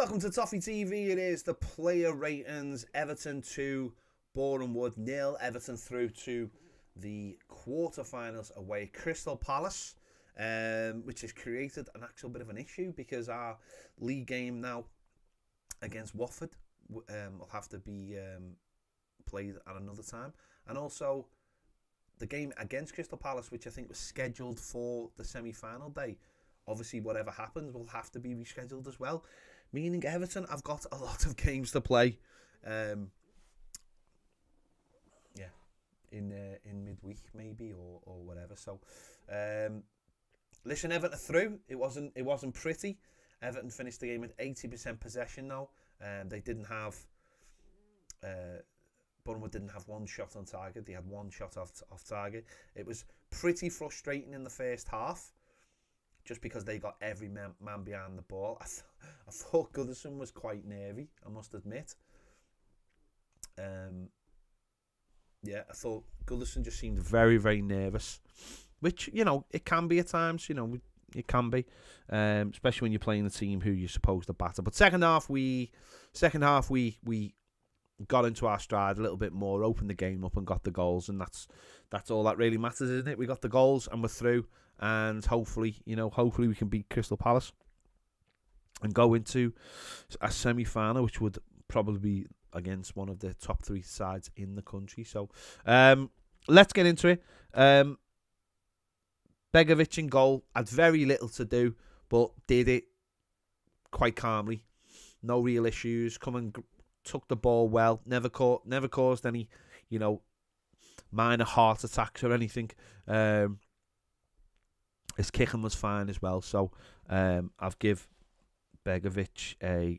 Welcome to Toffee TV. It is the player ratings. Everton 2, Boreham 0. Everton through to the quarterfinals away at Crystal Palace, which has created an actual bit of an issue because our league game now against Watford will have to be played at another time. And also the game against Crystal Palace, which I think was scheduled for the semi-final day, obviously whatever happens will have to be rescheduled as well. Meaning Everton, I've got a lot of games to play. In midweek maybe or whatever. So, listen, Everton through. It wasn't pretty. Everton finished the game with 80% possession now. They didn't have. Bournemouth didn't have one shot on target. They had one shot off target. It was pretty frustrating in the first half, just because they got every man behind the ball. I thought Goodison was quite nervy, I must admit. I thought Goodison just seemed very, very nervous, which, it can be at times, it can be, especially when you're playing a team who you're supposed to batter. But second half we got into our stride a little bit more, opened the game up and got the goals, and that's all that really matters, isn't it? We got the goals and we're through, and hopefully we can beat Crystal Palace and go into a semi-final, which would probably be against one of the top 3 sides in the country. So let's get into it. Begovic in goal had very little to do, but did it quite calmly. No real issues. Took the ball well. Never caused any, minor heart attacks or anything. His kicking was fine as well. So I've give Begovic a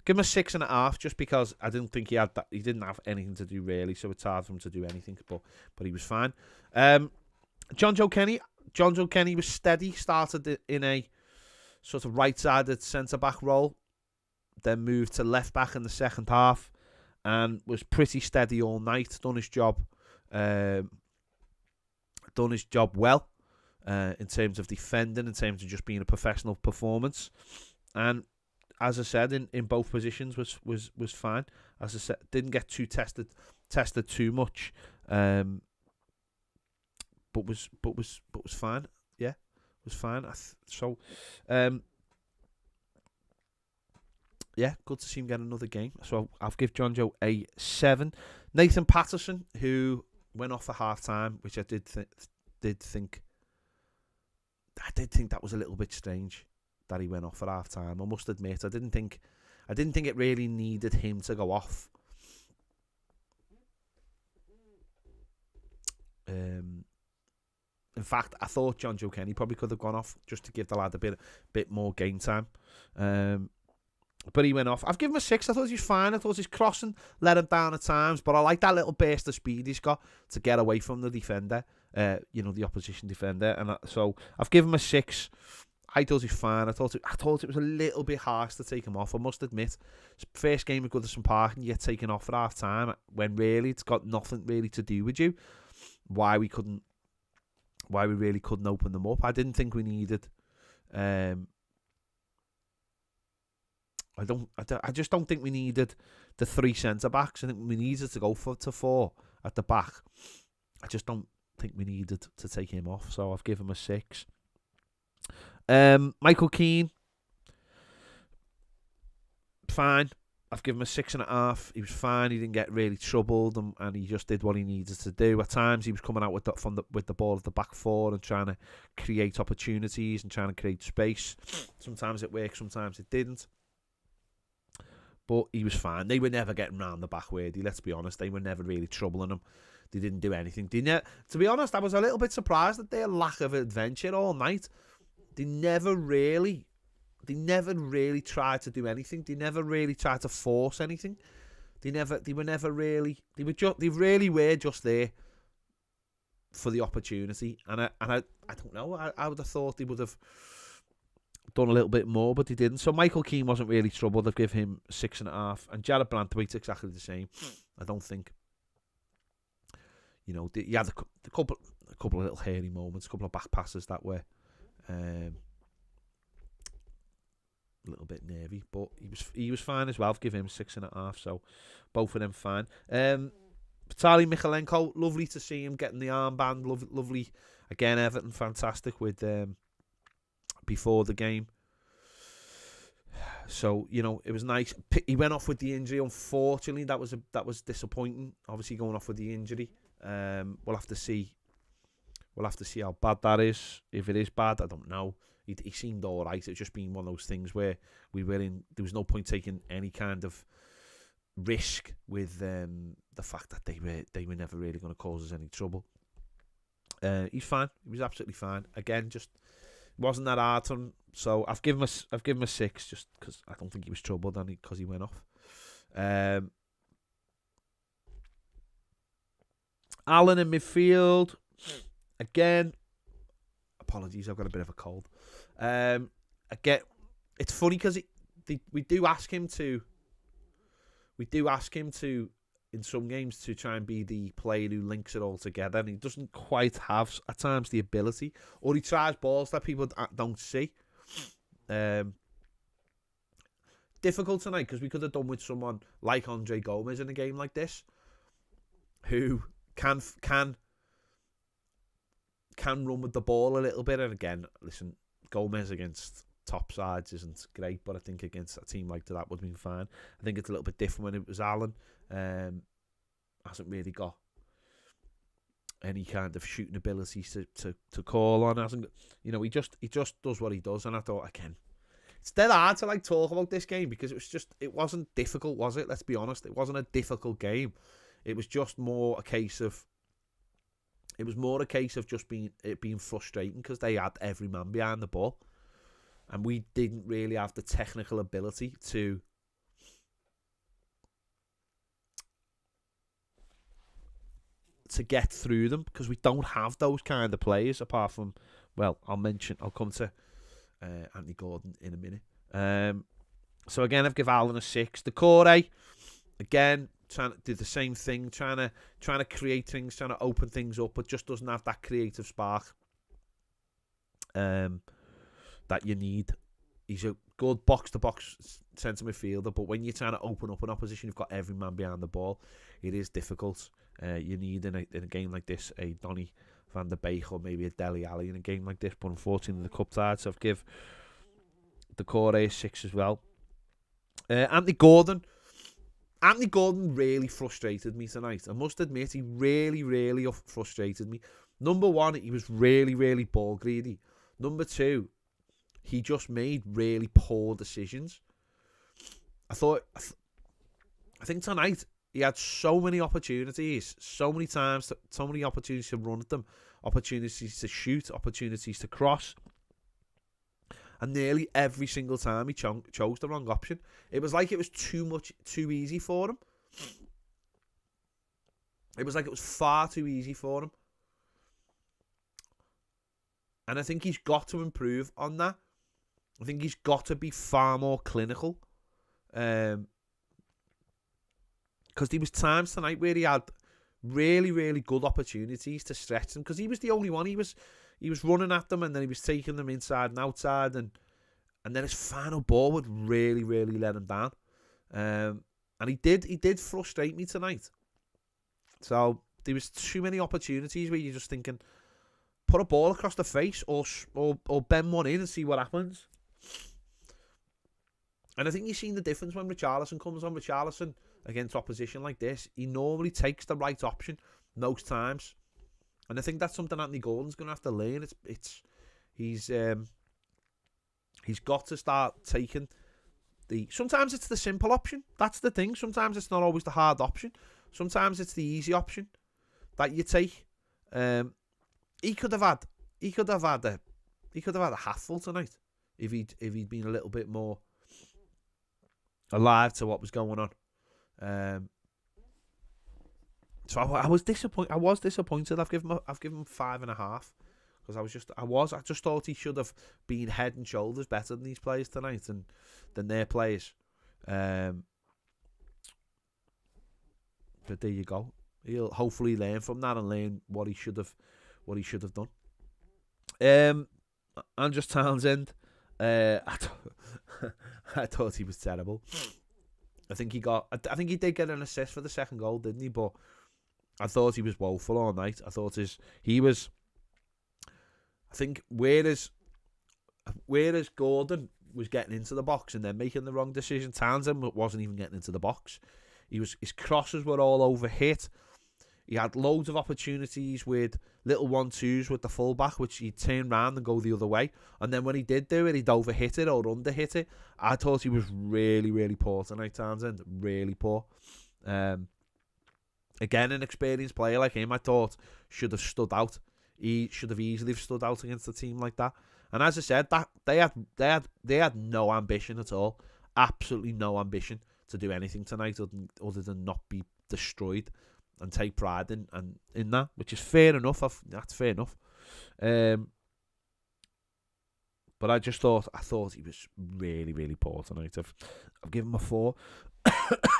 6.5, just because I didn't think he didn't have anything to do really, so it's hard for him to do anything, but he was fine. John Joe Kenny was steady, started in a sort of right-sided centre-back role, then moved to left-back in the second half, and was pretty steady all night, done his job well, in terms of defending, in terms of just being a professional performance. And as I said, in both positions was fine. As I said, didn't get too tested too much, but was fine. Yeah, was fine. Good to see him get another game. So I'll give John Joe a 7. Nathan Patterson, who went off for half time, which I did think that was a little bit strange that he went off at half time. I must admit, I didn't think it really needed him to go off. In fact, I thought John Joe Kenny probably could have gone off just to give the lad a bit more game time. But he went off. I've given him a 6. I thought he was fine. I thought his crossing let him down at times, but I like that little burst of speed he's got to get away from the defender, the opposition defender. And so I've given him a 6. I thought he was fine. I thought it was a little bit harsh to take him off, I must admit. First game at Goodison Park and you get taken off at half time when really it's got nothing really to do with you. Why we really couldn't open them up. I didn't think we needed. I just don't think we needed the 3 centre backs. I think we needed to go to 4 at the back. I just don't think we needed to take him off. So I've given him a 6. Michael Keane, fine. I've given him a 6.5. He was fine. He didn't get really troubled, and he just did what he needed to do. At times, he was coming out with the ball at the back 4 and trying to create opportunities and trying to create space. Sometimes it worked, sometimes it didn't. But he was fine. They were never getting round the back, Wordy. Let's be honest. They were never really troubling him. They didn't do anything. To be honest, I was a little bit surprised at their lack of adventure all night. They never really tried to do anything. They never really tried to force anything. They really were just there for the opportunity. And I don't know. I would have thought they would have done a little bit more, but they didn't. So Michael Keane wasn't really troubled. I've given him 6.5. And Jared Branthwaite's exactly the same. I don't think. He had a couple of little hairy moments, a couple of back passes that were a little bit nervy, but he was fine as well. I've given him 6.5, so both of them fine. Vitaly Michalenko, lovely to see him getting the armband. Lovely. Again, Everton fantastic with before the game. So, it was nice. He went off with the injury. Unfortunately, that was disappointing. Obviously, going off with the injury. We'll have to see. We'll have to see how bad that is. If it is bad, I don't know. He seemed all right. It's just been one of those things where there was no point taking any kind of risk with the fact that they were never really going to cause us any trouble. He's fine. He was absolutely fine. Again, just wasn't that hard on him. So I've given him a 6 just because I don't think he was troubled because he went off. Alan in midfield. Again, apologies, I've got a bit of a cold. Again, it's funny because we do ask him to in some games to try and be the player who links it all together, and he doesn't quite have at times the ability, or he tries balls that people don't see. Difficult tonight because we could have done with someone like Andre Gomez in a game like this, who can run with the ball a little bit. And again, listen, Gomez against top sides isn't great, but I think against a team like that would have been fine. I think it's a little bit different when it was Alan. Hasn't really got any kind of shooting abilities to call on. Hasn't, he just does what he does. And I thought, again, it's dead hard to talk about this game because it wasn't difficult, was it? Let's be honest, it wasn't a difficult game. It was just more a case of just being frustrating because they had every man behind the ball, and we didn't really have the technical ability to get through them because we don't have those kind of players apart from, well, I'll come to Anthony Gordon in a minute. So again, I've given Alan a 6. Decore, again, trying to do the same thing, trying to create things, trying to open things up, but just doesn't have that creative spark that you need. He's a good box-to-box centre midfielder, but when you're trying to open up an opposition, you've got every man behind the ball. It is difficult. You need in a game like this a Donny van der Beek or maybe a Dele Alli in a game like this, but unfortunately the cup tied, so I've give Decore a 6 as well. Anthony Gordon really frustrated me tonight. I must admit, he really, really frustrated me. Number one, he was really, really ball greedy. Number two, he just made really poor decisions. I think tonight he had so many opportunities, so many times, so many opportunities to run at them, opportunities to shoot, opportunities to cross. And nearly every single time he chose the wrong option. It was like it was too easy for him. It was like it was far too easy for him. And I think he's got to improve on that. I think he's got to be far more clinical. Because there was times tonight where he had really, really good opportunities to stretch them. Because he was the only one. He was running at them and then he was taking them inside and outside. And then his final ball would really, really let him down. And he did frustrate me tonight. So there was too many opportunities where you're just thinking, put a ball across the face or bend one in and see what happens. And I think you've seen the difference when Richarlison comes on. Richarlison against opposition like this, he normally takes the right option most times. And I think that's something Anthony Gordon's going to have to learn. He's got to start taking sometimes it's the simple option. That's the thing. Sometimes it's not always the hard option. Sometimes it's the easy option that you take. He could have had a hatful tonight if he'd been a little bit more alive to what was going on. So I was disappointed. I've given him 5.5 because I just thought he should have been head and shoulders better than these players tonight and than their players. But there you go. He'll hopefully learn from that and learn what he should have done. Andrew Townsend, I thought he was terrible. I think he did get an assist for the second goal, didn't he? But I thought he was woeful all night. I thought I think whereas Gordon was getting into the box and then making the wrong decision, Townsend wasn't even getting into the box. His crosses were all over hit. He had loads of opportunities with little 1-2s with the fullback, which he'd turn round and go the other way. And then when he did do it, he'd overhit it or underhit it. I thought he was really, really poor tonight, Townsend. Really poor. Again, an experienced player like him, I thought, should have stood out. He should have easily stood out against a team like that. And as I said, that they had no ambition at all. Absolutely no ambition to do anything tonight other than not be destroyed and take pride in that, which is fair enough. That's fair enough. But I thought he was really, really poor tonight. I've given him a 4.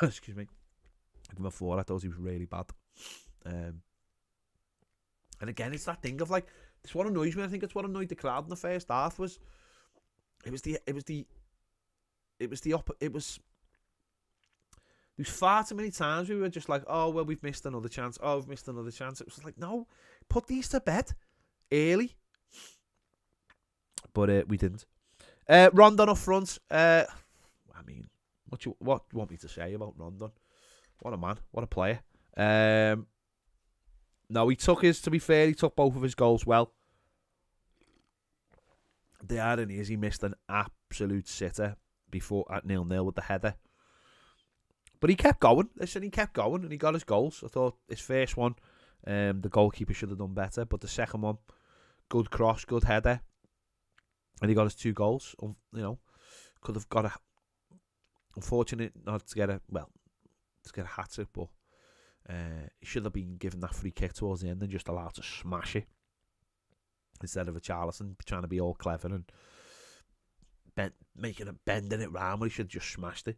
Excuse me. I've given him a 4. I thought he was really bad. And again, it's that thing of like, it's what annoys me. I think it's what annoyed the crowd in the first half was there's far too many times we were just like, oh, well, we've missed another chance. Oh, we've missed another chance. It was like, no, put these to bed early. But we didn't. Rondon up front. I mean, what do you want me to say about Rondon? What a man. What a player. No, to be fair, he took both of his goals well. The irony is he missed an absolute sitter before at 0-0 with the header. But he kept going. Listen, he kept going and he got his goals. I thought his first one, the goalkeeper should have done better. But the second one, good cross, good header. And he got his 2 goals. Could have got unfortunate not to get a hat trick, but he should have been given that free kick towards the end and just allowed to smash it. Instead of a Richarlison trying to be all clever and bending it round when he should have just smashed it.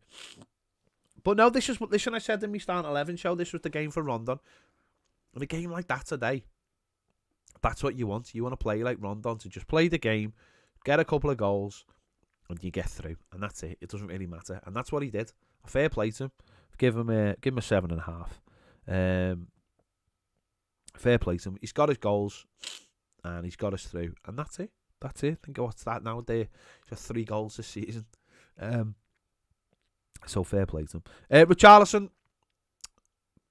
But no, listen, I said in my starting 11 show, this was the game for Rondon. And a game like that today, that's what you want. You want to play like Rondon, to just play the game, get a couple of goals, and you get through. And that's it. It doesn't really matter. And that's what he did. A fair play to him. Give him a 7.5. Fair play to him. He's got his goals, and he's got us through. And that's it. That's it. Think of what's that now. He's got 3 goals this season. So fair play to him. Richarlison,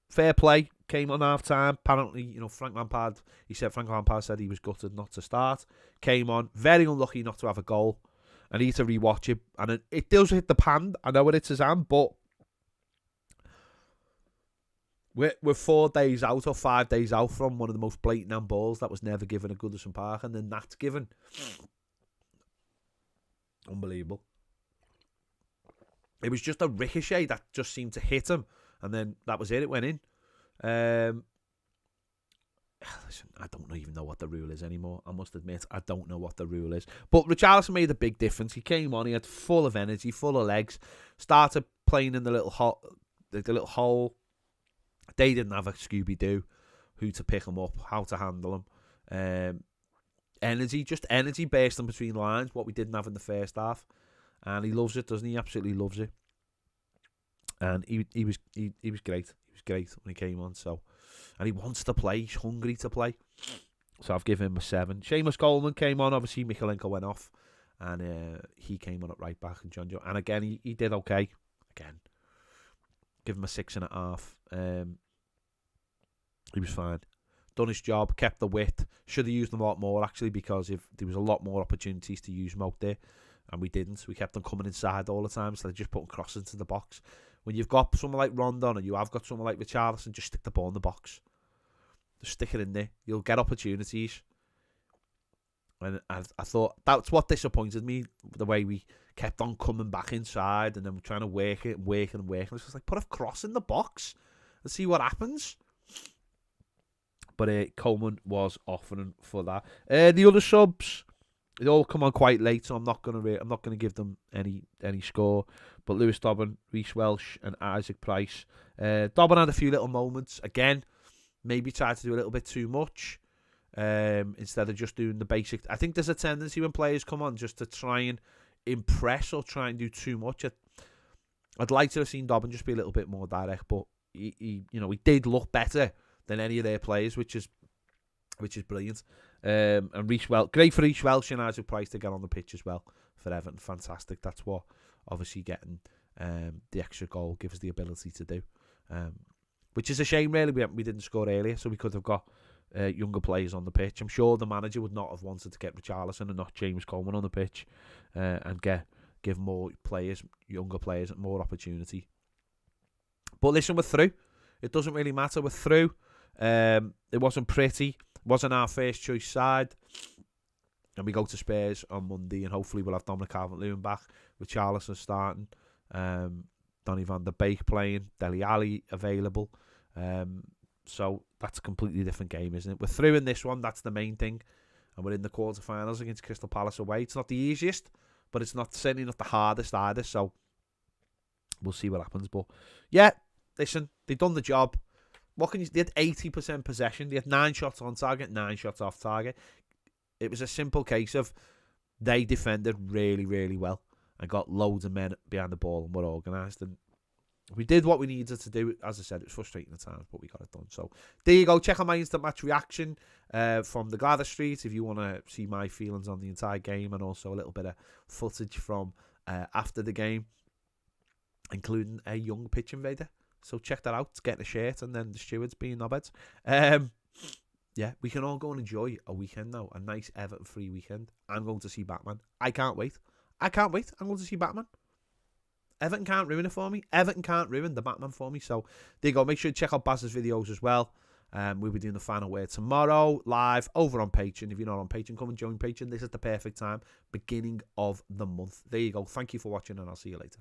fair play. Came on half time. Apparently, Frank Lampard said he was gutted not to start. Came on. Very unlucky not to have a goal. I need to rewatch it. And it does hit the pan. I know it hits his hand, but we're 4 days out or 5 days out from one of the most blatant handballs that was never given at Goodison Park, and then that's given. Unbelievable. It was just a ricochet that just seemed to hit him, and then that was it. It went in. Listen, I don't even know what the rule is anymore. I must admit, I don't know what the rule is. But Richarlison made a big difference. He came on. He had full of energy, full of legs. Started playing in the little hole. They didn't have a Scooby-Doo who to pick him up, how to handle him. Energy bursting between lines, what we didn't have in the first half. And he loves it, doesn't he? He absolutely loves it. And he was great. He was great when he came on. So, and he wants to play. He's hungry to play. So I've given him a 7. Seamus Coleman came on. Obviously, Mikalenko went off, and he came on at right back. And John Joe, and again, he did okay. Again, give him a 6.5. He was fine. Done his job. Kept the width. Should have used him a lot more actually, because if there was a lot more opportunities to use him out there. And we didn't. We kept on coming inside all the time, so they just putting crosses into the box. When you've got someone like Rondon and you have got someone like Richarlison, just stick the ball in the box. Just stick it in there. You'll get opportunities. And I thought that's what disappointed me, the way we kept on coming back inside and then we're trying to work it and work it and work. And it's just like, put a cross in the box and see what happens. But Coleman was offering for that. The other subs, they all come on quite late, so I'm not gonna give them any score. But Lewis Dobbin, Reece Welsh, and Isaac Price. Dobbin had a few little moments. Again, maybe tried to do a little bit too much instead of just doing the basic. I think there's a tendency when players come on just to try and impress or try and do too much. I'd like to have seen Dobbin just be a little bit more direct, but he did look better than any of their players, which is brilliant. And great for Reece Welsh and Isaac Price to get on the pitch as well for Everton. Fantastic. That's what obviously getting the extra goal gives us the ability to do. Which is a shame, really. We didn't score earlier, so we could have got younger players on the pitch. I'm sure the manager would not have wanted to get Richarlison and not James Coleman on the pitch and give more players, younger players, more opportunity. But listen, we're through. It doesn't really matter. We're through. It wasn't pretty. It wasn't our first choice side. And we go to Spurs on Monday, and hopefully we'll have Dominic Calvert-Lewin back with Richarlison starting, Donny van der Beek playing, Dele Alli available. So that's a completely different game, isn't it? We're through in this one. That's the main thing. And we're in the quarterfinals against Crystal Palace away. It's not the easiest, but it's certainly not the hardest either. So we'll see what happens. But yeah, listen, they've done the job. They had 80% possession. They had 9 shots on target, 9 shots off target. It was a simple case of they defended really, really well and got loads of men behind the ball and were organised. And we did what we needed to do. As I said, it was frustrating at times, but we got it done. So there you go. Check out my instant match reaction from the Gladys Street if you want to see my feelings on the entire game, and also a little bit of footage from after the game, including a young pitch invader. So check that out. Getting a shirt and then the stewards being knobheads. Yeah, we can all go and enjoy a weekend now. A nice Everton free weekend. I'm going to see Batman. I can't wait. I'm going to see Batman. Everton can't ruin it for me. Everton can't ruin the Batman for me. So there you go. Make sure to check out Baz's videos as well. We'll be doing the final word tomorrow live over on Patreon. If you're not on Patreon, come and join Patreon. This is the perfect time. Beginning of the month. There you go. Thank you for watching, and I'll see you later.